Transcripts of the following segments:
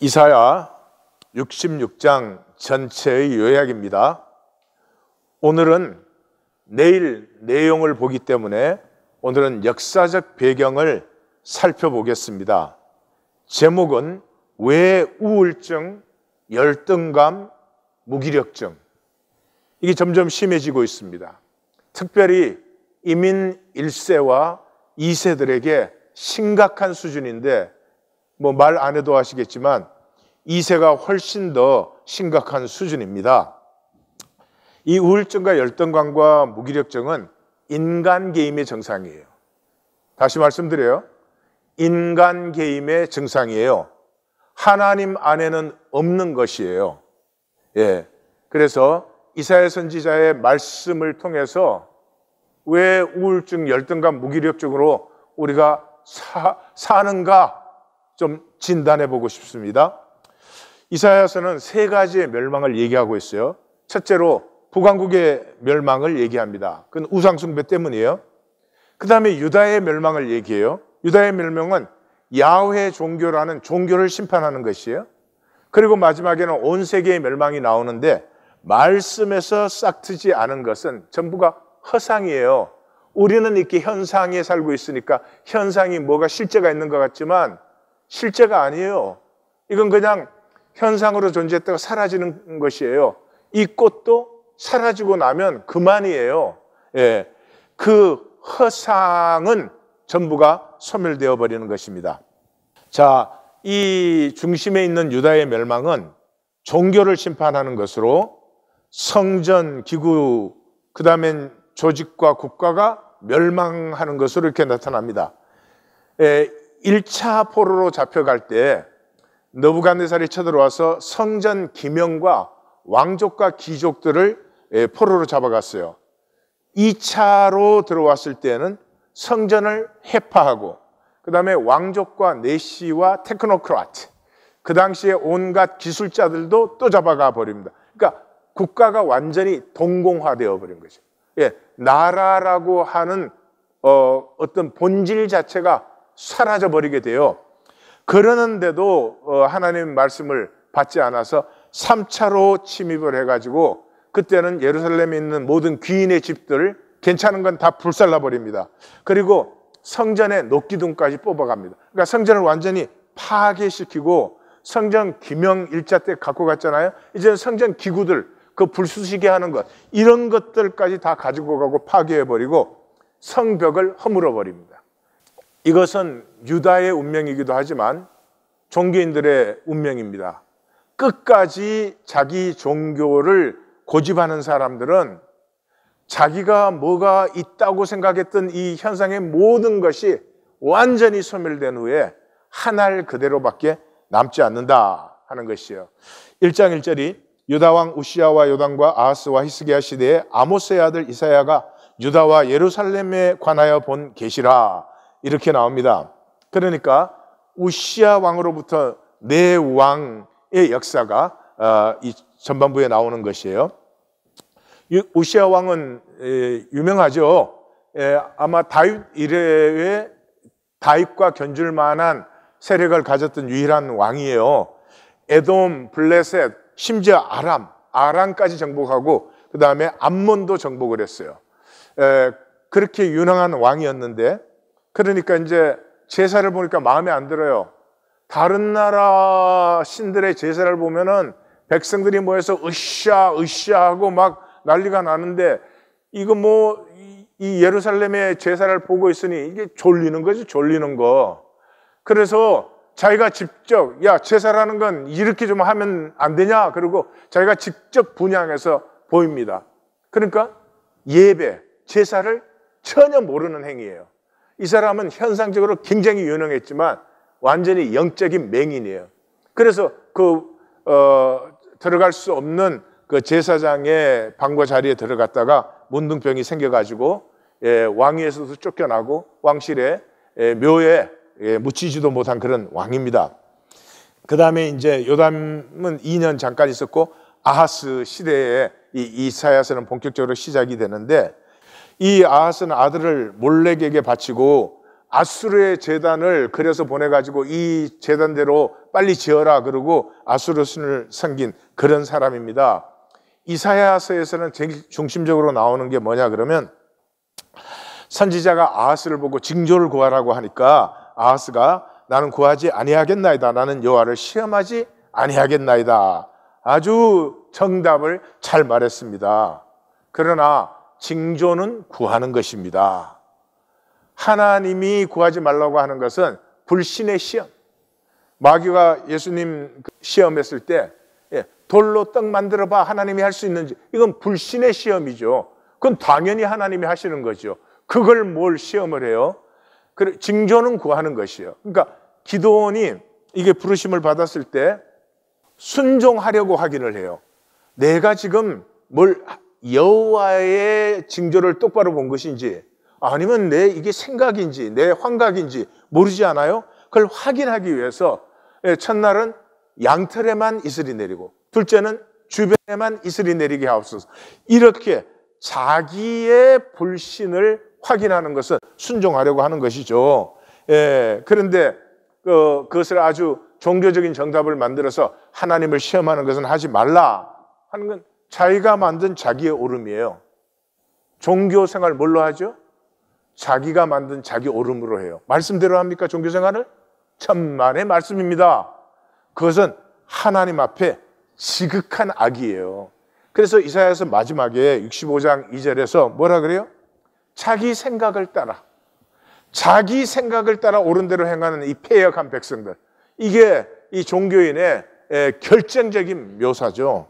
이사야 66장 전체의 요약입니다. 오늘은 내일 내용을 보기 때문에 오늘은 역사적 배경을 살펴보겠습니다. 제목은 왜 우울증, 열등감, 무기력증 이게 점점 심해지고 있습니다. 특별히 이민 1세와 2세들에게 심각한 수준인데 말 안 해도 아시겠지만 2세가 훨씬 더 심각한 수준입니다. 이 우울증과 열등감과 무기력증은 인간계임의 증상이에요. 다시 말씀드려요. 인간계임의 증상이에요. 하나님 안에는 없는 것이에요. 그래서 이사야 선지자의 말씀을 통해서 왜 우울증, 열등감, 무기력증으로 우리가 사는가 좀 진단해 보고 싶습니다. 이사야서는 세 가지의 멸망을 얘기하고 있어요. 첫째로 북왕국의 멸망을 얘기합니다. 그건 우상숭배 때문이에요. 그 다음에 유다의 멸망을 얘기해요. 유다의 멸망은 야훼 종교라는 종교를 심판하는 것이에요. 그리고 마지막에는 온 세계의 멸망이 나오는데 말씀에서 싹트지 않은 것은 전부가 허상이에요. 우리는 이렇게 현상에 살고 있으니까 현상이 뭐가 실제가 있는 것 같지만 실제가 아니에요. 이건 그냥 현상으로 존재했다가 사라지는 것이에요. 이 꽃도 사라지고 나면 그만이에요. 그 허상은 전부가 소멸되어 버리는 것입니다. 자, 이 중심에 있는 유다의 멸망은 종교를 심판하는 것으로 성전, 기구, 그 다음엔 조직과 국가가 멸망하는 것으로 이렇게 나타납니다. 1차 포로로 잡혀갈 때 느부갓네살이 쳐들어와서 성전 기명과 왕족과 귀족들을 포로로 잡아갔어요. 2차로 들어왔을 때는 성전을 해파하고 그 다음에 왕족과 내시와 테크노크라트, 그 당시에 온갖 기술자들도 또 잡아가 버립니다. 그러니까 국가가 완전히 동공화되어 버린 거죠. 나라라고 하는 어떤 본질 자체가 사라져 버리게 돼요. 그러는데도 하나님 말씀을 받지 않아서 3차로 침입을 해가지고 그때는 예루살렘에 있는 모든 귀인의 집들 괜찮은 건 다 불살라 버립니다. 그리고 성전의 녹기둥까지 뽑아갑니다. 그러니까 성전을 완전히 파괴시키고 성전 기명 1차 때 갖고 갔잖아요. 이제는 성전 기구들, 그 불쑤시게 하는 것, 이런 것들까지 다 가지고 가고 파괴해버리고 성벽을 허물어 버립니다. 이것은 유다의 운명이기도 하지만 종교인들의 운명입니다. 끝까지 자기 종교를 고집하는 사람들은 자기가 뭐가 있다고 생각했던 이 현상의 모든 것이 완전히 소멸된 후에 하늘 그대로밖에 남지 않는다 하는 것이에요. 1장 1절이 유다왕 우시야와 요담과 아하스와 히스기야 시대에 아모스의 아들 이사야가 유다와 예루살렘에 관하여 본 계시라 이렇게 나옵니다. 그러니까 우시야 왕으로부터 네 왕의 역사가 이 전반부에 나오는 것이에요. 우시야 왕은 유명하죠. 아마 다윗 이래에 다윗과 견줄 만한 세력을 가졌던 유일한 왕이에요. 에돔, 블레셋, 심지어 아람까지 정복하고 그 다음에 암몬도 정복을 했어요. 그렇게 유능한 왕이었는데 그러니까 이제 제사를 보니까 마음에 안 들어요. 다른 나라 신들의 제사를 보면은 백성들이 모여서 으쌰 하고 막 난리가 나는데 이거 이 예루살렘의 제사를 보고 있으니 이게 졸리는 거지, 졸리는 거. 그래서 자기가 직접 제사라는 건 이렇게 좀 하면 안 되냐? 그리고 자기가 직접 분향해서 보입니다. 그러니까 예배, 제사를 전혀 모르는 행위예요. 이 사람은 현상적으로 굉장히 유능했지만 완전히 영적인 맹인이에요. 그래서 들어갈 수 없는 그 제사장의 방과 자리에 들어갔다가 문둥병이 생겨가지고 왕위에서도 쫓겨나고 왕실에 묘에 묻히지도 못한 그런 왕입니다. 그 다음에 이제 요담은 2년 잠깐 있었고 아하스 시대에 이 이사야서는 본격적으로 시작이 되는데 이 아하스는 아들을 몰렉에게 바치고 아수르의 제단을 그려서 보내가지고 이 제단대로 빨리 지어라 그러고 아수르 신을 섬긴 그런 사람입니다. 이사야서에서는 제일 중심적으로 나오는 게 뭐냐 그러면 선지자가 아하스를 보고 징조를 구하라고 하니까 아하스가 나는 구하지 아니하겠나이다. 나는 여호와를 시험하지 아니하겠나이다. 아주 정답을 잘 말했습니다. 그러나 징조는 구하는 것입니다. 하나님이 구하지 말라고 하는 것은 불신의 시험. 마귀가 예수님 시험했을 때 돌로 떡 만들어봐 하나님이 할 수 있는지, 이건 불신의 시험이죠. 그건 당연히 하나님이 하시는 거죠. 그걸 뭘 시험을 해요? 그래, 징조는 구하는 것이에요. 그러니까 기드온이 이게 부르심을 받았을 때 순종하려고 확인을 해요. 내가 지금 뭘 여호와의 징조를 똑바로 본 것인지 아니면 내 이게 생각인지 내 환각인지 모르지 않아요? 그걸 확인하기 위해서 첫날은 양털에만 이슬이 내리고 둘째는 주변에만 이슬이 내리게 하옵소서. 이렇게 자기의 불신을 확인하는 것은 순종하려고 하는 것이죠. 그런데 그것을 아주 종교적인 정답을 만들어서 하나님을 시험하는 것은 하지 말라 하는 건 자기가 만든 자기의 오름이에요. 종교 생활 뭘로 하죠? 자기가 만든 자기 오름으로 해요. 말씀대로 합니까? 종교 생활을? 천만의 말씀입니다. 그것은 하나님 앞에 지극한 악이에요. 그래서 이사야서 마지막에 65장 2절에서 뭐라 그래요? 자기 생각을 따라 옳은 대로 행하는 이 패역한 백성들, 이게 이 종교인의 결정적인 묘사죠.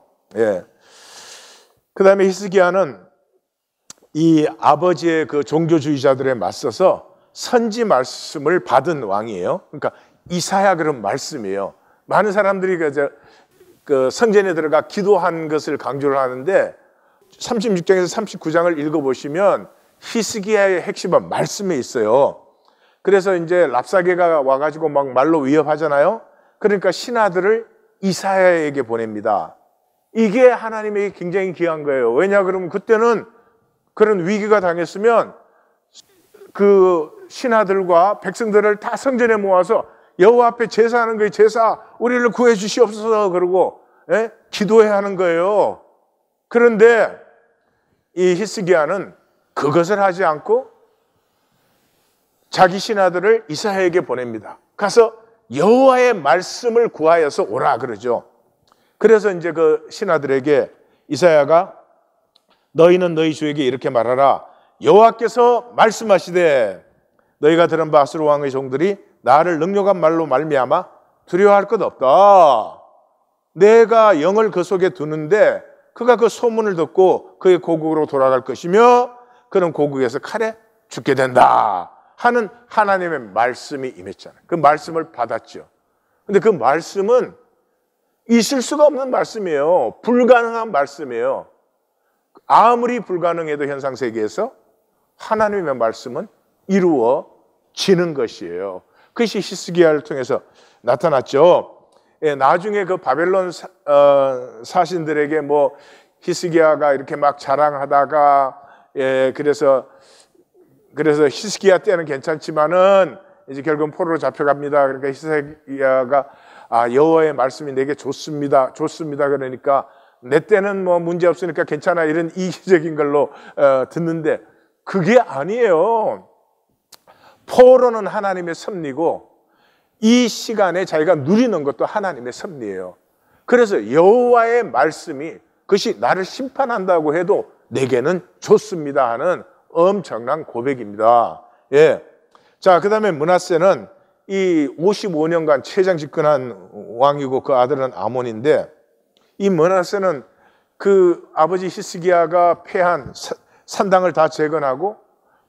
그 다음에 히스기야는 이 아버지의 그 종교주의자들에 맞서서 선지 말씀을 받은 왕이에요. 그러니까 이사야 그런 말씀이에요. 많은 사람들이 그 성전에 들어가 기도한 것을 강조를 하는데 36장에서 39장을 읽어보시면 히스기야의 핵심은 말씀에 있어요. 그래서 이제 랍사게가 와가지고 막 말로 위협하잖아요. 그러니까 신하들을 이사야에게 보냅니다. 이게 하나님에게 굉장히 귀한 거예요. 왜냐 그러면 그때는 그런 위기가 당했으면 그 신하들과 백성들을 다 성전에 모아서 여호와 앞에 제사하는 거예요. 제사 우리를 구해 주시옵소서 그러고 기도해야 하는 거예요. 그런데 이 히스기야는 그것을 하지 않고 자기 신하들을 이사야에게 보냅니다. 가서 여호와의 말씀을 구하여서 오라 그러죠. 그래서 이제 그 신하들에게 이사야가 너희는 너희 주에게 이렇게 말하라. 여호와께서 말씀하시되 너희가 들은 바 아수르 왕의 종들이 나를 능력한 말로 말미암아 두려워할 것 없다. 내가 영을 그 속에 두는데 그가 그 소문을 듣고 그의 고국으로 돌아갈 것이며 그는 고국에서 칼에 죽게 된다 하는 하나님의 말씀이 임했잖아요. 그 말씀을 받았죠. 근데 그 말씀은 있을 수가 없는 말씀이에요. 불가능한 말씀이에요. 아무리 불가능해도 현상 세계에서 하나님의 말씀은 이루어지는 것이에요. 그것이 히스기야를 통해서 나타났죠. 나중에 그 바벨론 사신들에게 뭐 히스기야가 이렇게 막 자랑하다가 그래서 히스기야 때는 괜찮지만은 이제 결국은 포로로 잡혀갑니다. 그러니까 히스기야가 여호와의 말씀이 내게 좋습니다. 그러니까 내 때는 뭐 문제 없으니까 괜찮아 이런 이기적인 걸로 듣는데 그게 아니에요. 포로는 하나님의 섭리고 이 시간에 자기가 누리는 것도 하나님의 섭리예요. 그래서 여호와의 말씀이 그것이 나를 심판한다고 해도 내게는 좋습니다 하는 엄청난 고백입니다. 자, 그 다음에 므낫세는 이 55년간 최장 집권한 왕이고 그 아들은 아몬인데 이 므낫세는 그 아버지 히스기야가 패한 산당을 다 재건하고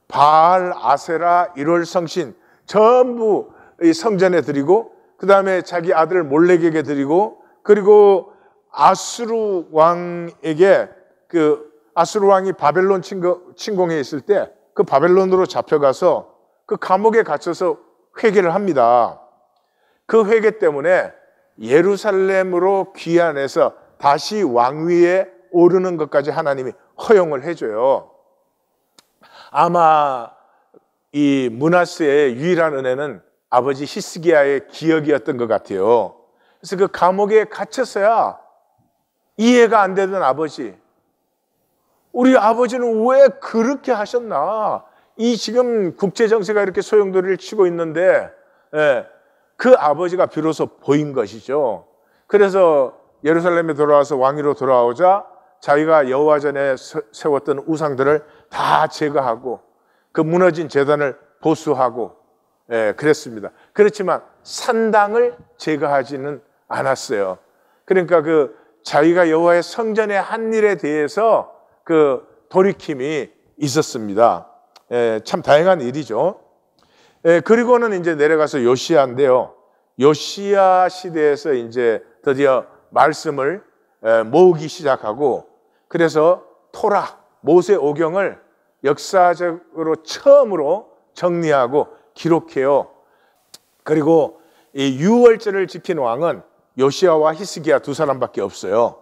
바알, 아세라, 1월 성신 전부 이 성전에 드리고 그 다음에 자기 아들 몰렉에게 드리고 그리고 아수르 왕에게 그 아수르 왕이 바벨론 침공해 있을 때 그 바벨론으로 잡혀가서 그 감옥에 갇혀서 회개를 합니다. 그 회개 때문에 예루살렘으로 귀환해서 다시 왕위에 오르는 것까지 하나님이 허용을 해줘요. 아마 이 므낫세의 유일한 은혜는 아버지 히스기야의 기억이었던 것 같아요. 그래서 그 감옥에 갇혔어야 이해가 안 되던 아버지, 우리 아버지는 왜 그렇게 하셨나? 이 지금 국제정세가 이렇게 소용돌이를 치고 있는데 그 아버지가 비로소 보인 것이죠. 그래서 예루살렘에 돌아와서 왕위로 돌아오자 자기가 여호와 전에 세웠던 우상들을 다 제거하고 그 무너진 제단을 보수하고 그랬습니다. 그렇지만 산당을 제거하지는 않았어요. 그러니까 그 자기가 여호와의 성전의 한 일에 대해서 그 돌이킴이 있었습니다. 참 다양한 일이죠. 그리고는 이제 내려가서 요시야인데요. 요시야 시대에서 이제 드디어 말씀을 모으기 시작하고, 그래서 토라, 모세 오경을 역사적으로 처음으로 정리하고 기록해요. 그리고 이 유월절을 지킨 왕은 요시야와 히스기야 두 사람밖에 없어요.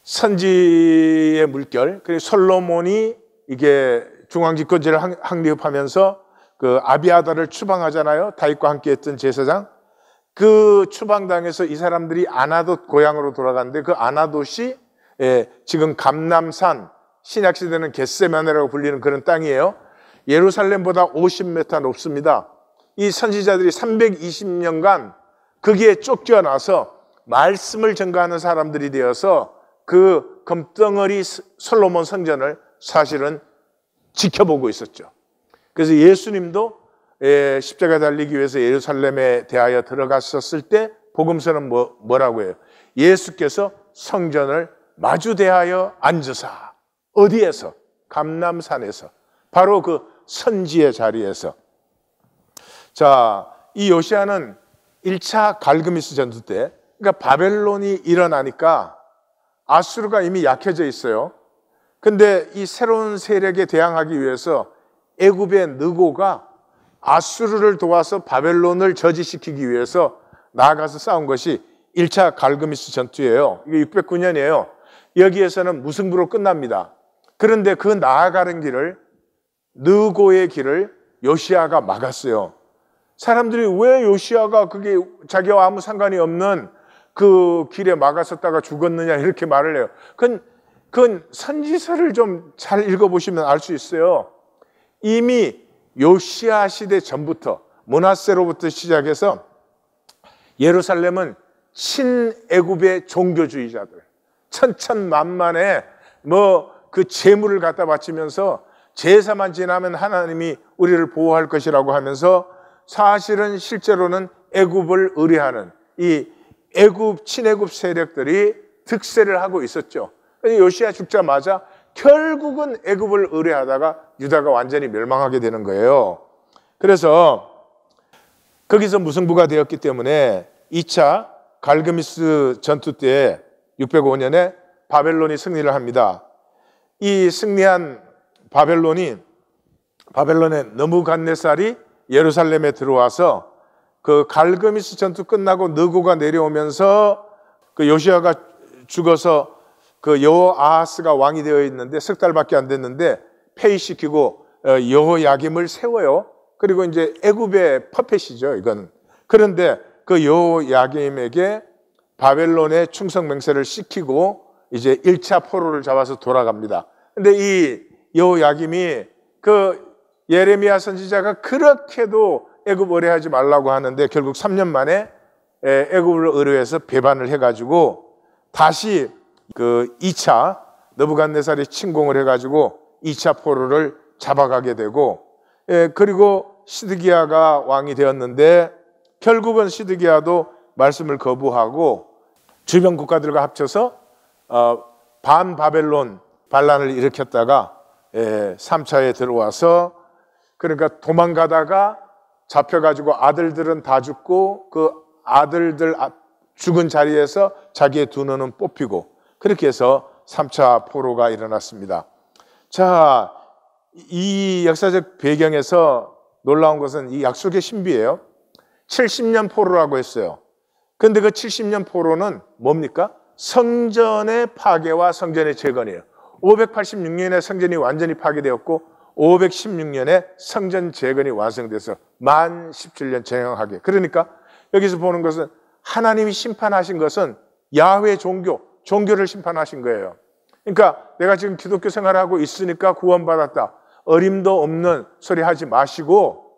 선지의 물결, 그리고 솔로몬이 이게 중앙집권제를 확립하면서 그 아비아다를 추방하잖아요. 다윗과 함께 했던 제사장. 그 추방당에서 이 사람들이 아나돗 고향으로 돌아갔는데, 그 아나돗이 지금 감람산, 신약시대는 겟세마네라고 불리는 그런 땅이에요. 예루살렘보다 50m 높습니다. 이 선지자들이 320년간 거기에 쫓겨나서 말씀을 전가하는 사람들이 되어서 그 금덩어리 솔로몬 성전을 사실은 지켜보고 있었죠. 그래서 예수님도 십자가 달리기 위해서 예루살렘에 대하여 들어갔었을 때 복음서는 뭐라고 해요? 예수께서 성전을 마주 대하여 앉으사. 어디에서? 감람산에서. 바로 그 선지의 자리에서. 자, 이 요시야는 1차 갈그미스 전투 때, 그러니까 바벨론이 일어나니까 아수르가 이미 약해져 있어요. 근데 이 새로운 세력에 대항하기 위해서 애굽의 느고가 아수르를 도와서 바벨론을 저지시키기 위해서 나아가서 싸운 것이 1차 갈그미스 전투예요. 이게 609년이에요. 여기에서는 무승부로 끝납니다. 그런데 그 나아가는 길을, 느고의 길을 요시야가 막았어요. 사람들이 왜 요시야가 그게 자기와 아무 상관이 없는 그 길에 막았었다가 죽었느냐 이렇게 말을 해요. 그건 선지서를 좀 잘 읽어보시면 알 수 있어요. 이미 요시야 시대 전부터, 므낫세로부터 시작해서 예루살렘은 친애굽의 종교주의자들, 천천만만에 그 제물을 갖다 바치면서 제사만 지나면 하나님이 우리를 보호할 것이라고 하면서 사실은 실제로는 애굽을 의뢰하는 이 친애굽 세력들이 득세를 하고 있었죠. 요시야 죽자마자 결국은 애굽을 의뢰하다가 유다가 완전히 멸망하게 되는 거예요. 그래서 거기서 무승부가 되었기 때문에 2차 갈그미스 전투 때 605년에 바벨론이 승리를 합니다. 이 승리한 바벨론의 느부갓네살이 예루살렘에 들어와서 그 갈그미스 전투 끝나고 느고가 내려오면서 그 요시야가 죽어서 그 여호아하스가 왕이 되어 있는데 석 달밖에 안 됐는데 폐위시키고 여호야김을 세워요. 그리고 이제 애굽의 퍼펫이죠, 이건. 그런데 그 여호야김에게 바벨론의 충성 맹세를 시키고 이제 1차 포로를 잡아서 돌아갑니다. 근데 이 여호야김이 그 예레미야 선지자가 그렇게도 애굽 의뢰하지 말라고 하는데 결국 3년 만에 애굽을 의뢰해서 배반을 해가지고 다시 그 2차 느부갓네살이 침공을 해가지고 2차 포로를 잡아가게 되고, 그리고 시드기야가 왕이 되었는데 결국은 시드기야도 말씀을 거부하고 주변 국가들과 합쳐서 반바벨론 반란을 일으켰다가 3차에 들어와서, 그러니까 도망가다가 잡혀가지고 아들들은 다 죽고 그 아들들 죽은 자리에서 자기의 두 눈은 뽑히고, 그렇게 해서 3차 포로가 일어났습니다. 자, 이 역사적 배경에서 놀라운 것은 이 약속의 신비예요. 70년 포로라고 했어요. 근데 그 70년 포로는 뭡니까? 성전의 파괴와 성전의 재건이에요. 586년에 성전이 완전히 파괴되었고 516년에 성전 재건이 완성돼서 만 17년 정확하게. 그러니까 여기서 보는 것은 하나님이 심판하신 것은 야훼 종교를 심판하신 거예요. 그러니까 내가 지금 기독교 생활하고 있으니까 구원받았다, 어림도 없는 소리 하지 마시고,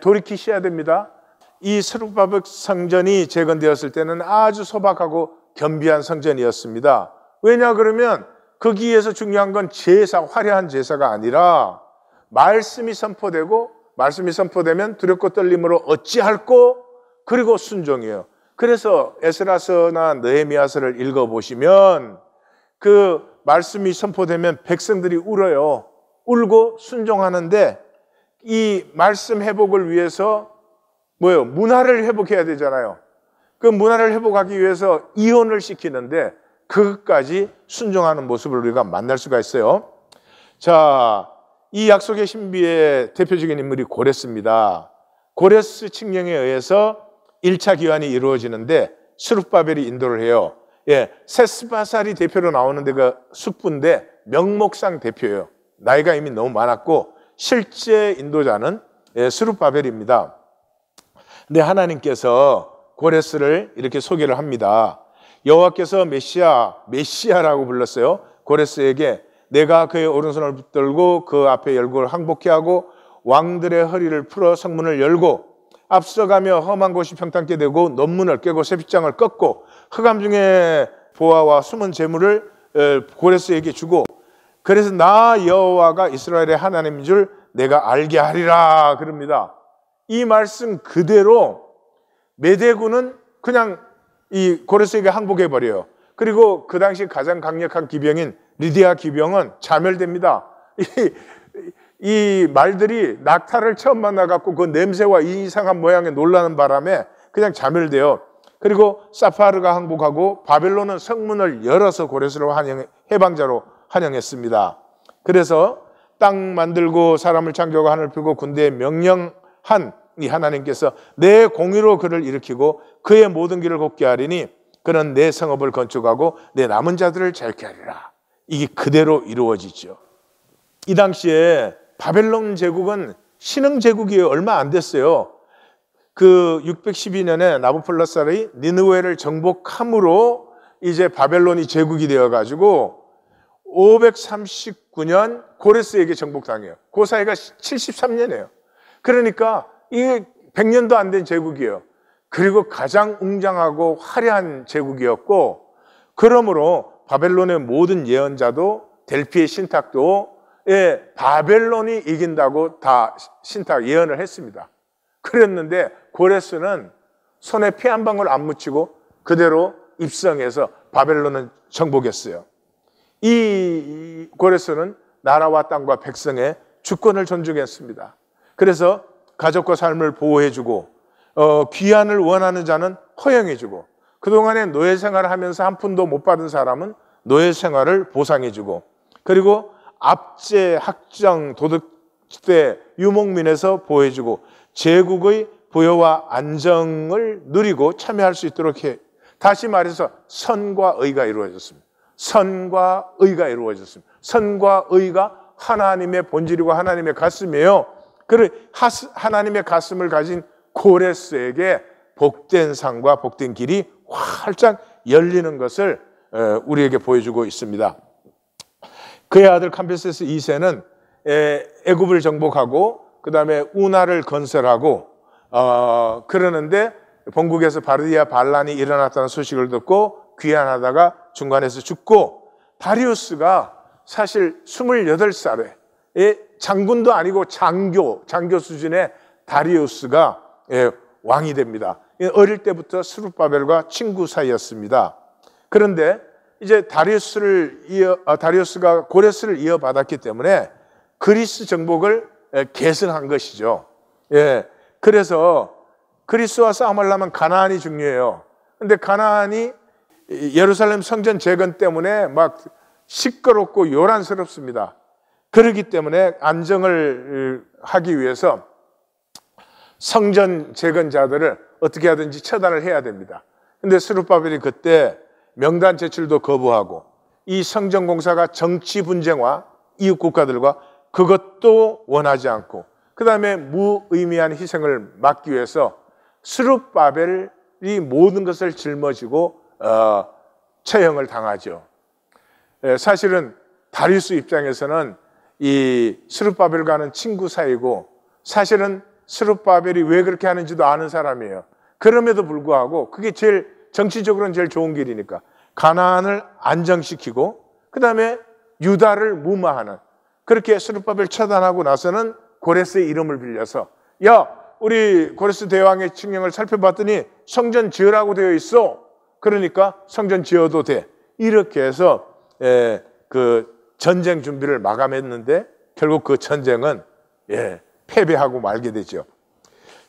돌이키셔야 됩니다. 이 스룹바벨 성전이 재건되었을 때는 아주 소박하고 겸비한 성전이었습니다. 왜냐 그러면 거기에서 중요한 건 제사, 화려한 제사가 아니라 말씀이 선포되고, 말씀이 선포되면 두렵고 떨림으로 어찌할꼬, 그리고 순종이에요. 그래서 에스라서나 느헤미야서를 읽어보시면 그 말씀이 선포되면 백성들이 울어요. 울고 순종하는데 이 말씀 회복을 위해서 문화를 회복해야 되잖아요. 그 문화를 회복하기 위해서 이혼을 시키는데 그것까지 순종하는 모습을 우리가 만날 수가 있어요. 자, 이 약속의 신비의 대표적인 인물이 고레스입니다. 고레스 칙령에 의해서 1차 기환이 이루어지는데 스룹바벨이 인도를 해요. 세스바살이 대표로 나오는데 그 숙부인데 명목상 대표예요. 나이가 이미 너무 많았고 실제 인도자는 스룹바벨입니다. 근데 하나님께서 고레스를 이렇게 소개를 합니다. 여호와께서 메시아라고 불렀어요. 고레스에게 내가 그의 오른손을 붙들고 그 앞에 열고를 항복케 하고 왕들의 허리를 풀어 성문을 열고 앞서가며 험한 곳이 평탄케 되고 논문을 깨고 쇠빗장을 꺾고 흑암 중에 보화와 숨은 재물을 고레스에게 주고 그래서 나 여호와가 이스라엘의 하나님인 줄 내가 알게 하리라 그럽니다. 이 말씀 그대로 메대군은 그냥 이 고레스에게 항복해 버려요. 그리고 그 당시 가장 강력한 기병인 리디아 기병은 자멸됩니다. 이 말들이 낙타를 처음 만나갖고 그 냄새와 이 이상한 모양에 놀라는 바람에 그냥 자멸돼요. 그리고 사파르가 항복하고 바벨론은 성문을 열어서 고레스를 해방자로 환영했습니다. 그래서 땅 만들고 사람을 창조하고 하늘 펴고 군대에 명령한 이 하나님께서 내 공의로 그를 일으키고 그의 모든 길을 곱게 하리니 그는 내 성읍을 건축하고 내 남은 자들을 자유케 하리라. 이게 그대로 이루어지죠. 이 당시에 바벨론 제국은 신흥 제국이에요. 얼마 안 됐어요. 그 612년에 나부콜라살이 니느웨를 정복함으로 이제 바벨론이 제국이 되어가지고 539년 고레스에게 정복당해요. 그 사이가 73년이에요. 그러니까 이게 100년도 안 된 제국이에요. 그리고 가장 웅장하고 화려한 제국이었고, 그러므로 바벨론의 모든 예언자도 델피의 신탁도 바벨론이 이긴다고 다 신탁 예언을 했습니다. 그랬는데 고레스는 손에 피 한 방울 안 묻히고 그대로 입성해서 바벨론은 정복했어요. 이 고레스는 나라와 땅과 백성의 주권을 존중했습니다. 그래서 가족과 삶을 보호해주고 귀환을 원하는 자는 허용해주고 그동안에 노예 생활을 하면서 한 푼도 못 받은 사람은 노예 생활을 보상해주고 그리고 압제, 학정, 도덕대, 유목민에서 보호해주고 제국의 부여와 안정을 누리고 참여할 수 있도록 해. 다시 말해서 선과 의가 이루어졌습니다. 선과 의가 이루어졌습니다. 선과 의가 하나님의 본질이고 하나님의 가슴이에요. 그래 하나님의 가슴을 가진 고레스에게 복된 상과 복된 길이 활짝 열리는 것을 우리에게 보여주고 있습니다. 그의 아들 캄비세스 2세는 애굽을 정복하고 그 다음에 우나를 건설하고 그러는데 본국에서 바르디아 반란이 일어났다는 소식을 듣고 귀환하다가 중간에서 죽고 다리우스가 사실 28살에 장군도 아니고 장교 수준의 다리우스가 왕이 됩니다. 어릴 때부터 스룹바벨과 친구 사이였습니다. 그런데 이제 다리우스가 고레스를 이어받았기 때문에 그리스 정복을 계승한 것이죠. 그래서 그리스와 싸움하려면 가나안이 중요해요. 근데 가나안이 예루살렘 성전 재건 때문에 막 시끄럽고 요란스럽습니다. 그렇기 때문에 안정을 하기 위해서 성전 재건자들을 어떻게 하든지 처단을 해야 됩니다. 근데 스룹바벨이 그때 명단 제출도 거부하고 이 성전 공사가 정치 분쟁과 이웃 국가들과 그것도 원하지 않고, 그 다음에 무의미한 희생을 막기 위해서 스룹바벨이 모든 것을 짊어지고 처형을 당하죠. 사실은 다리우스 입장에서는 이 스룹바벨과는 친구 사이고, 사실은 스룹바벨이 왜 그렇게 하는지도 아는 사람이에요. 그럼에도 불구하고 그게 제일 정치적으로는 제일 좋은 길이니까 가나안을 안정시키고 그 다음에 유다를 무마하는, 그렇게 스룹바벨 처단하고 나서는 고레스의 이름을 빌려서, 야, 우리 고레스 대왕의 칙령을 살펴봤더니 성전 지으라고 되어 있어. 그러니까 성전 지어도 돼. 이렇게 해서 그 전쟁 준비를 마감했는데 결국 그 전쟁은 패배하고 말게 되죠.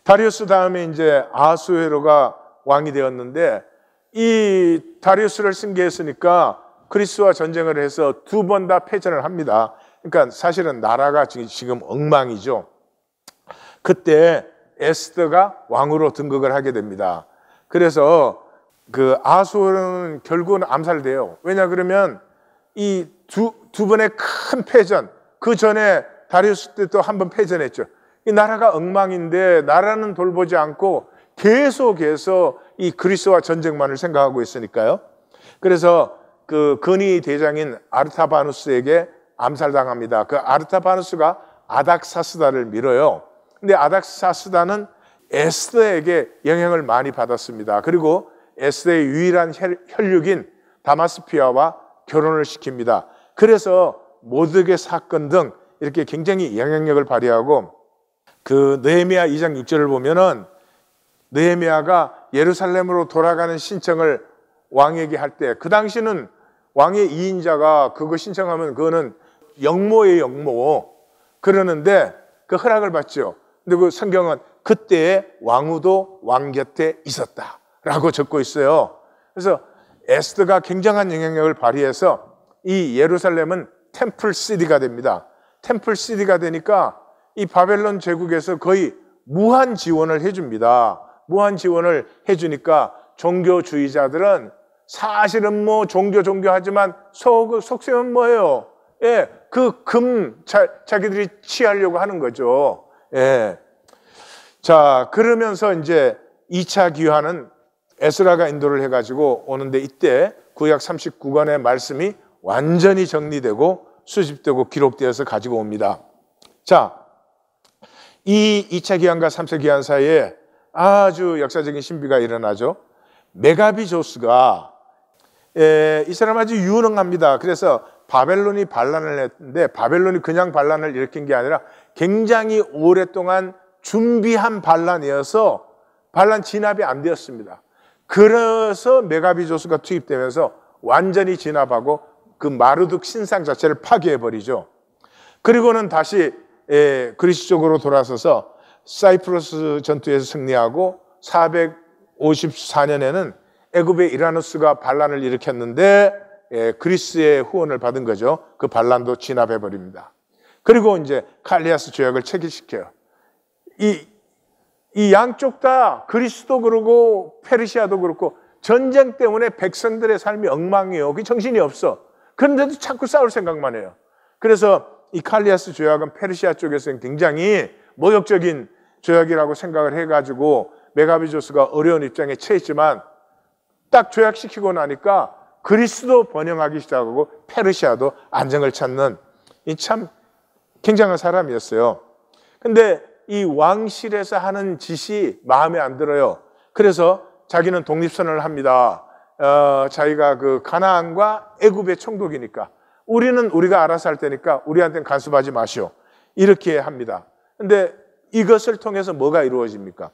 다리우스 다음에 이제 아수에로가 왕이 되었는데, 이 다리우스를 승계했으니까 그리스와 전쟁을 해서 2번 다 패전을 합니다. 그러니까 사실은 나라가 지금 엉망이죠. 그때 에스더가 왕으로 등극을 하게 됩니다. 그래서 그 아수르는 결국은 암살돼요. 왜냐 그러면 이 두 번의 큰 패전, 그 전에 다리우스 때 또 한 번 패전했죠. 이 나라가 엉망인데 나라는 돌보지 않고 계속해서 이 그리스와 전쟁만을 생각하고 있으니까요. 그래서 그 근위 대장인 아르타바누스에게 암살당합니다. 그 아르타바누스가 아닥사스다를 밀어요. 근데 아닥사스다는 에스더에게 영향을 많이 받았습니다. 그리고 에스더의 유일한 혈육인 다마스피아와 결혼을 시킵니다. 그래서 모드게 사건 등 이렇게 굉장히 영향력을 발휘하고, 그 느헤미야 2장 6절을 보면은 느헤미야가 예루살렘으로 돌아가는 신청을 왕에게 할 때, 그 당시는 왕의 2인자가 그거 신청하면 그거는 역모예요, 역모. 그러는데 그 허락을 받죠. 근데 그 성경은 그때의 왕후도 왕 곁에 있었다라고 적고 있어요. 그래서 에스더가 굉장한 영향력을 발휘해서 이 예루살렘은 템플 시티가 됩니다. 템플 시티가 되니까 이 바벨론 제국에서 거의 무한 지원을 해줍니다. 무한 지원을 해주니까 종교주의자들은 사실은 뭐 종교하지만 속셈은 뭐예요? 그 금 자기들이 취하려고 하는 거죠. 자, 그러면서 이제 2차 기환은 에스라가 인도를 해가지고 오는데, 이때 구약 39권의 말씀이 완전히 정리되고 수집되고 기록되어서 가지고 옵니다. 자, 이 2차 기환과 3차 기환 사이에 아주 역사적인 신비가 일어나죠. 메가비조스가 이 사람 아주 유능합니다. 그래서 바벨론이 반란을 했는데, 바벨론이 그냥 반란을 일으킨 게 아니라 굉장히 오랫동안 준비한 반란이어서 반란 진압이 안 되었습니다. 그래서 메가비조스가 투입되면서 완전히 진압하고 그 마르둑 신상 자체를 파괴해버리죠. 그리고는 다시 그리스 쪽으로 돌아서서 사이프러스 전투에서 승리하고 454년에는 애굽의 이라누스가 반란을 일으켰는데 그리스의 후원을 받은 거죠. 그 반란도 진압해버립니다. 그리고 이제 칼리아스 조약을 체결시켜요. 이 양쪽 다 그리스도 그러고 페르시아도 그렇고 전쟁 때문에 백성들의 삶이 엉망이에요. 그 정신이 없어. 그런데도 자꾸 싸울 생각만 해요. 그래서 이 칼리아스 조약은 페르시아 쪽에서는 굉장히 모욕적인 조약이라고 생각을 해가지고 메가비조스가 어려운 입장에 처했지만, 딱 조약시키고 나니까 그리스도 번영하기 시작하고 페르시아도 안정을 찾는 이 참 굉장한 사람이었어요. 근데 이 왕실에서 하는 짓이 마음에 안 들어요. 그래서 자기는 독립선언을 합니다. 자기가 그 가나안과 애굽의 총독이니까 우리는 우리가 알아서 할 테니까 우리한테는 간섭하지 마시오. 이렇게 합니다. 근데 이것을 통해서 뭐가 이루어집니까?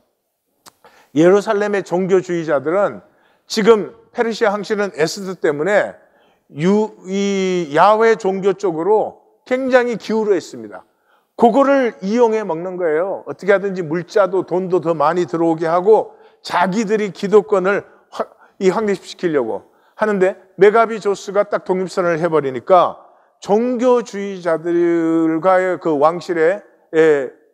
예루살렘의 종교주의자들은 지금 페르시아 황실은 에스더 때문에 이 야훼 종교 쪽으로 굉장히 기울어 있습니다. 그거를 이용해 먹는 거예요. 어떻게 하든지 물자도 돈도 더 많이 들어오게 하고 자기들이 기득권을 확립시키려고 하는데, 메가비조스가 딱 독립선언을 해버리니까 종교주의자들과의 그 왕실의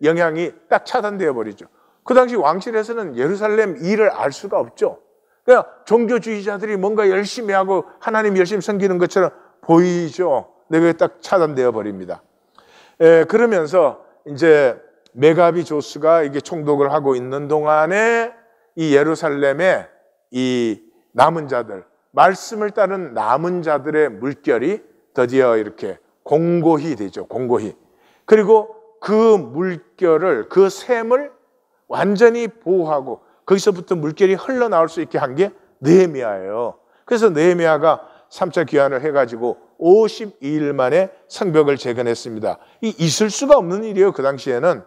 영향이 딱 차단되어 버리죠. 그 당시 왕실에서는 예루살렘 일을 알 수가 없죠. 그냥 종교주의자들이 뭔가 열심히 하고 하나님 열심히 섬기는 것처럼 보이죠. 근데 그게 딱 차단되어 버립니다. 그러면서 이제 메가비 조스가 이게 총독을 하고 있는 동안에 이 예루살렘의 이 남은 자들, 말씀을 따른 남은 자들의 물결이 드디어 이렇게 공고히 되죠. 공고히. 그리고 그 물결을, 그 샘을 완전히 보호하고 거기서부터 물결이 흘러나올 수 있게 한 게 느헤미야예요. 그래서 느헤미야가 3차 귀환을 해가지고 52일 만에 성벽을 재건했습니다. 이 있을 수가 없는 일이에요. 그 당시에는.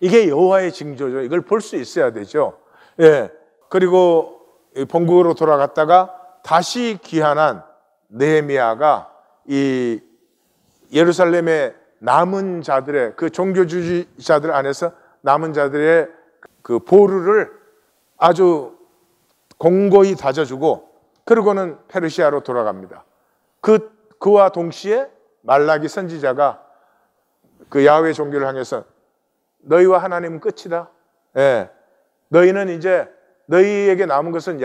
이게 여호와의 징조죠. 이걸 볼 수 있어야 되죠. 예. 그리고 본국으로 돌아갔다가 다시 귀환한 느헤미야가 이 예루살렘의 남은 자들의, 그 종교주의자들 안에서 남은 자들의 그 보루를 아주 공고히 다져주고, 그러고는 페르시아로 돌아갑니다. 그와 동시에 말라기 선지자가 그 야훼 종교를 향해서 너희와 하나님은 끝이다. 예. 너희는 이제 너희에게 남은 것은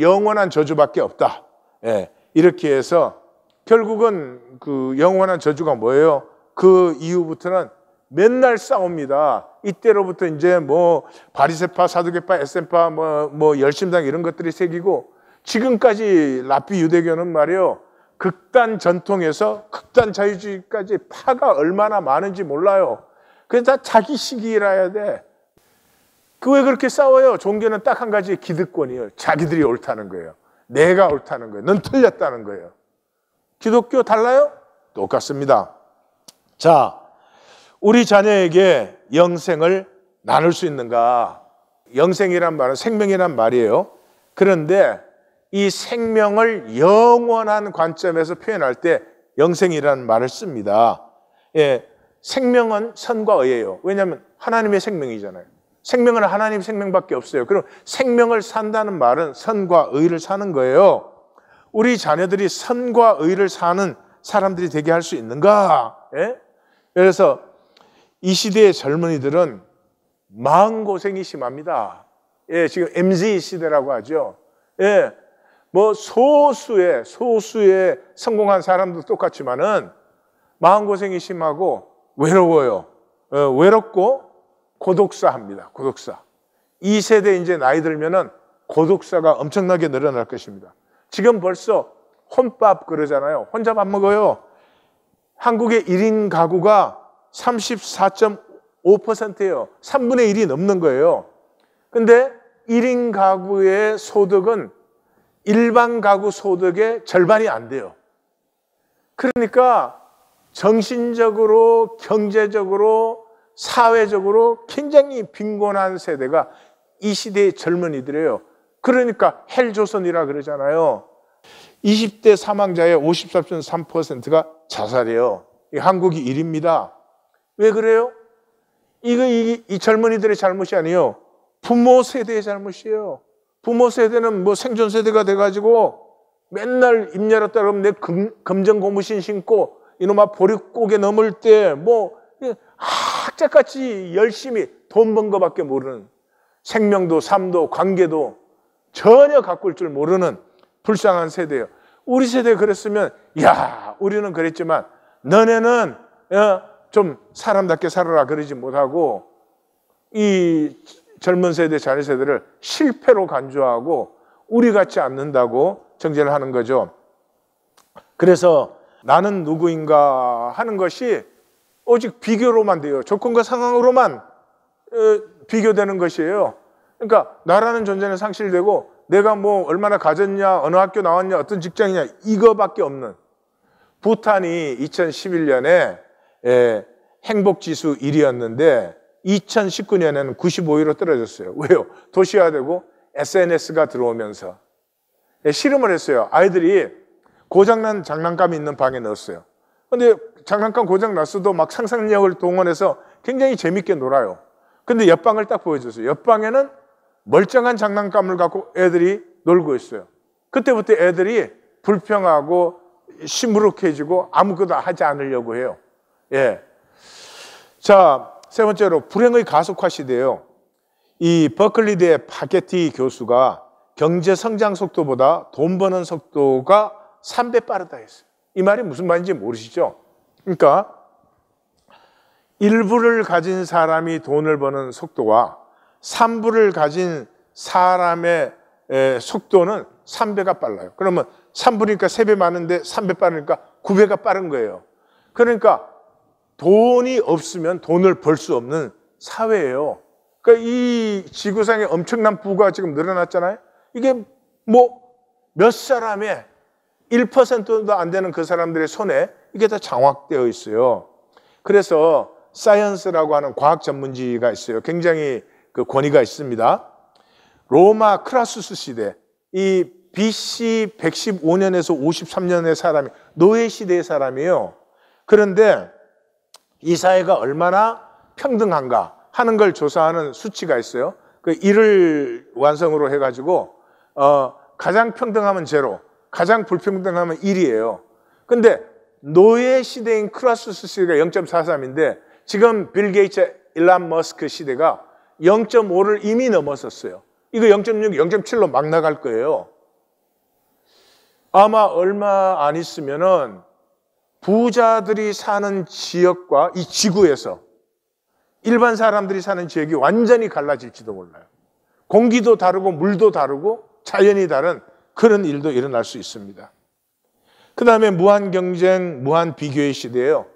영원한 저주밖에 없다. 예. 이렇게 해서 결국은 그 영원한 저주가 뭐예요? 그 이후부터는 맨날 싸웁니다. 이때로부터 이제 뭐 바리새파, 사두개파, 에센파, 뭐 열심당 이런 것들이 생기고, 지금까지 랍비 유대교는 말이에요, 극단 전통에서 극단 자유주의까지 파가 얼마나 많은지 몰라요. 그래서 다 자기 시기라 해야 돼. 그 왜 그렇게 싸워요? 종교는 딱 한 가지, 기득권이에요. 자기들이 옳다는 거예요. 내가 옳다는 거예요. 넌 틀렸다는 거예요. 기독교 달라요? 똑같습니다. 자, 우리 자녀에게 영생을 나눌 수 있는가? 영생이란 말은 생명이란 말이에요. 그런데 이 생명을 영원한 관점에서 표현할 때 영생이라는 말을 씁니다. 예, 생명은 선과 의예요. 왜냐하면 하나님의 생명이잖아요. 생명은 하나님 생명밖에 없어요. 그럼 생명을 산다는 말은 선과 의를 사는 거예요. 우리 자녀들이 선과 의를 사는 사람들이 되게 할 수 있는가? 예? 그래서 이 시대의 젊은이들은 마음고생이 심합니다. 예, 지금 MZ 시대라고 하죠. 예, 뭐 소수의 성공한 사람도 똑같지만은 마음고생이 심하고 외로워요. 외롭고 고독사합니다. 고독사. 이 세대 이제 나이 들면은 고독사가 엄청나게 늘어날 것입니다. 지금 벌써 혼밥 그러잖아요. 혼자 밥 먹어요. 한국의 1인 가구가 34.5%예요. 3분의 1이 넘는 거예요. 근데 1인 가구의 소득은 일반 가구 소득의 절반이 안 돼요. 그러니까 정신적으로, 경제적으로, 사회적으로 굉장히 빈곤한 세대가 이 시대의 젊은이들이에요. 그러니까 헬조선이라 그러잖아요. 20대 사망자의 54.3%가 자살이에요. 한국이 1위입니다. 왜 그래요? 이 젊은이들의 잘못이 아니에요. 부모 세대의 잘못이에요. 부모 세대는 뭐 생존 세대가 돼가지고 맨날 입 열었다 그러면 내 검정 고무신 신고 이놈아 보릿고개 넘을 때 뭐 학자같이 열심히 돈 번 거밖에 모르는, 생명도 삶도 관계도 전혀 가꿀 줄 모르는 불쌍한 세대예요. 우리 세대가 그랬으면 야, 우리는 그랬지만 너네는 좀 사람답게 살아라 그러지 못하고 이 젊은 세대, 자녀 세대를 실패로 간주하고 우리 같지 않는다고 정죄를 하는 거죠. 그래서 나는 누구인가 하는 것이 오직 비교로만 돼요. 조건과 상황으로만 비교되는 것이에요. 그러니까 나라는 존재는 상실되고 내가 뭐 얼마나 가졌냐, 어느 학교 나왔냐, 어떤 직장이냐, 이거밖에 없는. 부탄이 2011년에 행복지수 1위였는데 2019년에는 95위로 떨어졌어요. 왜요? 도시화되고 SNS가 들어오면서 실험을 했어요. 아이들이 고장난 장난감이 있는 방에 넣었어요. 근데 장난감 고장 났어도 막 상상력을 동원해서 굉장히 재밌게 놀아요. 근데 옆방을 딱 보여줬어요. 옆방에는 멀쩡한 장난감을 갖고 애들이 놀고 있어요. 그때부터 애들이 불평하고 시무룩해지고 아무것도 하지 않으려고 해요. 예. 자, 세 번째로 불행의 가속화 시대예요. 이 버클리대 파게티 교수가 경제 성장 속도보다 돈 버는 속도가 3배 빠르다 했어요. 이 말이 무슨 말인지 모르시죠? 그러니까 1부를 가진 사람이 돈을 버는 속도와 3부를 가진 사람의 속도는 3배가 빨라요. 그러면 3부니까 3배 많은데 3배 빠르니까 9배가 빠른 거예요. 그러니까 돈이 없으면 돈을 벌 수 없는 사회예요. 그러니까 이 지구상에 엄청난 부가 지금 늘어났잖아요. 이게 뭐 몇 사람의 1%도 안 되는 그 사람들의 손에 이게 다 장악되어 있어요. 그래서 사이언스라고 하는 과학 전문지가 있어요. 굉장히 그 권위가 있습니다. 로마 크라수스 시대, 이 BC 115년에서 53년의 사람이 노예 시대의 사람이에요. 그런데 이 사회가 얼마나 평등한가 하는 걸 조사하는 수치가 있어요. 그 1을 완성으로 해가지고 가장 평등하면 0, 가장 불평등하면 1이에요. 근데 노예 시대인 크라수스 시대가 0.43인데 지금 빌 게이츠, 일론 머스크 시대가 0.5를 이미 넘었었어요. 이거 0.6, 0.7로 막 나갈 거예요. 아마 얼마 안 있으면은 부자들이 사는 지역과 이 지구에서 일반 사람들이 사는 지역이 완전히 갈라질지도 몰라요. 공기도 다르고 물도 다르고 자연이 다른 그런 일도 일어날 수 있습니다. 그 다음에 무한 경쟁, 무한 비교의 시대예요.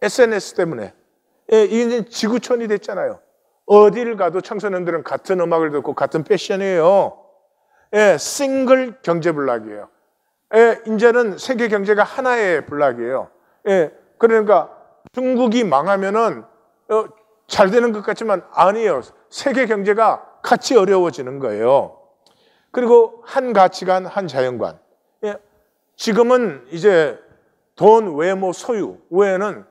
SNS 때문에. 이게 지구촌이 됐잖아요. 어딜 가도 청소년들은 같은 음악을 듣고 같은 패션이에요. 싱글 경제 블락이에요. 이제는 세계 경제가 하나의 블락이에요. 그러니까 중국이 망하면은 잘 되는 것 같지만 아니에요. 세계 경제가 같이 어려워지는 거예요. 그리고 한 가치관, 한 자연관. 지금은 이제 돈, 외모, 소유 외에는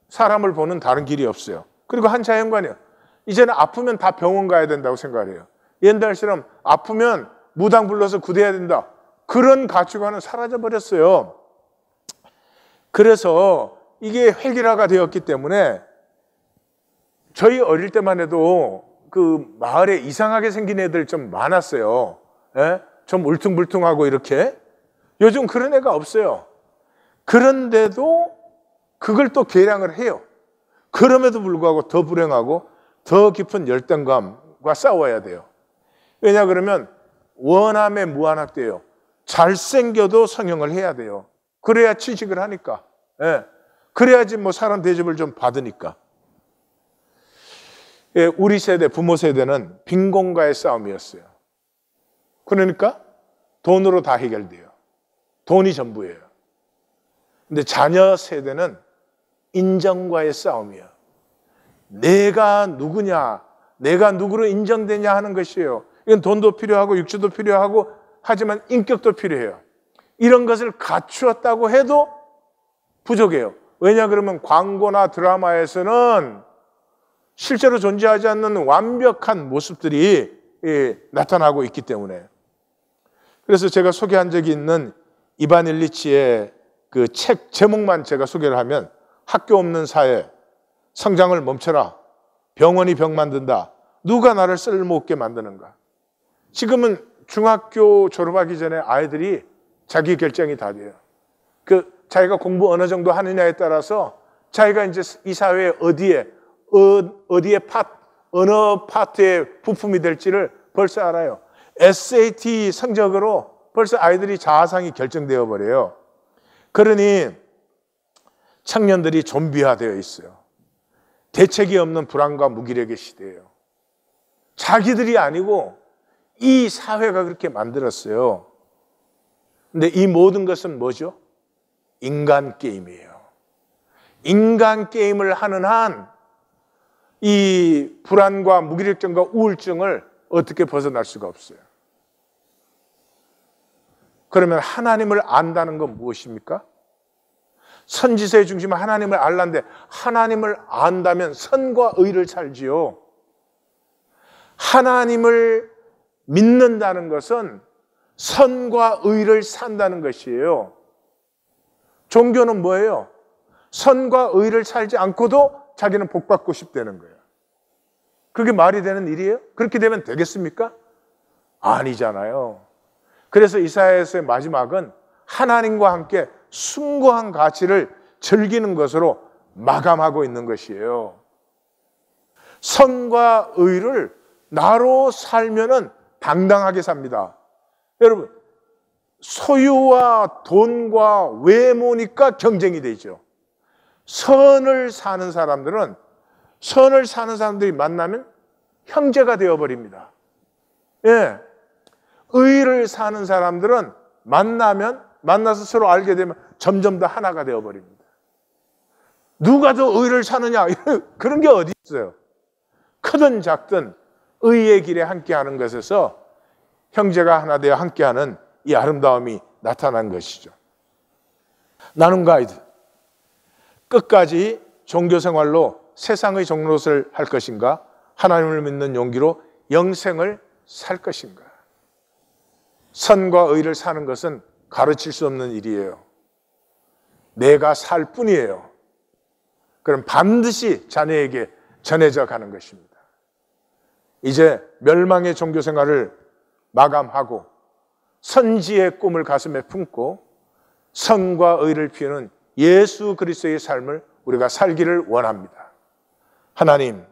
사람을 보는 다른 길이 없어요. 그리고 한 자연관이에요. 이제는 아프면 다 병원 가야 된다고 생각해요. 옛날처럼 아프면 무당 불러서 구대해야 된다. 그런 가치관은 사라져 버렸어요. 그래서 이게 획일화가 되었기 때문에 저희 어릴 때만 해도 그 마을에 이상하게 생긴 애들 좀 많았어요. 좀 울퉁불퉁하고 이렇게. 요즘 그런 애가 없어요. 그런데도 그걸 또 계량을 해요. 그럼에도 불구하고 더 불행하고 더 깊은 열등감과 싸워야 돼요. 왜냐 그러면 원함에 무한합돼요. 잘생겨도 성형을 해야 돼요. 그래야 취직을 하니까. 그래야지 뭐 사람 대접을 좀 받으니까. 우리 세대, 부모 세대는 빈곤과의 싸움이었어요. 그러니까 돈으로 다 해결돼요. 돈이 전부예요. 근데 자녀 세대는 인정과의 싸움이에요. 내가 누구냐, 내가 누구로 인정되냐 하는 것이에요. 이건 돈도 필요하고 육주도 필요하고 하지만 인격도 필요해요. 이런 것을 갖추었다고 해도 부족해요. 왜냐 그러면 광고나 드라마에서는 실제로 존재하지 않는 완벽한 모습들이 나타나고 있기 때문에. 그래서 제가 소개한 적이 있는 이반 일리치의 그 책 제목만 제가 소개를 하면 학교 없는 사회, 성장을 멈춰라, 병원이 병 만든다, 누가 나를 쓸모없게 만드는가. 지금은 중학교 졸업하기 전에 아이들이 자기 결정이 다 돼요. 그 자기가 공부 어느 정도 하느냐에 따라서 자기가 이제 이 사회에 어디에 어느 파트의 부품이 될지를 벌써 알아요. SAT 성적으로 벌써 아이들이 자아상이 결정되어 버려요. 그러니 청년들이 좀비화되어 있어요. 대책이 없는 불안과 무기력의 시대예요. 자기들이 아니고 이 사회가 그렇게 만들었어요. 근데 이 모든 것은 뭐죠? 인간 게임이에요. 인간 게임을 하는 한 이 불안과 무기력증과 우울증을 어떻게 벗어날 수가 없어요. 그러면 하나님을 안다는 건 무엇입니까? 선지서의 중심은 하나님을 알란데 하나님을 안다면 선과 의를 살지요. 하나님을 믿는다는 것은 선과 의를 산다는 것이에요. 종교는 뭐예요? 선과 의를 살지 않고도 자기는 복받고 싶다는 거예요. 그게 말이 되는 일이에요? 그렇게 되면 되겠습니까? 아니잖아요. 그래서 이사야서의 마지막은 하나님과 함께 숭고한 가치를 즐기는 것으로 마감하고 있는 것이에요. 선과 의를 나로 살면은 당당하게 삽니다. 여러분, 소유와 돈과 외모니까 경쟁이 되죠. 선을 사는 사람들이 만나면 형제가 되어버립니다. 예. 의를 사는 사람들은 만나서 서로 알게 되면 점점 더 하나가 되어버립니다. 누가 더 의를 사느냐, 그런 게 어디 있어요. 크든 작든 의의 길에 함께하는 것에서 형제가 하나 되어 함께하는 이 아름다움이 나타난 것이죠. 나눔 가이드. 끝까지 종교생활로 세상의 종로릇을 할 것인가? 하나님을 믿는 용기로 영생을 살 것인가? 선과 의를 사는 것은 가르칠 수 없는 일이에요. 내가 살 뿐이에요. 그럼 반드시 자녀에게 전해져 가는 것입니다. 이제 멸망의 종교생활을 마감하고 선지의 꿈을 가슴에 품고 선과 의를 피우는 예수 그리스도의 삶을 우리가 살기를 원합니다. 하나님,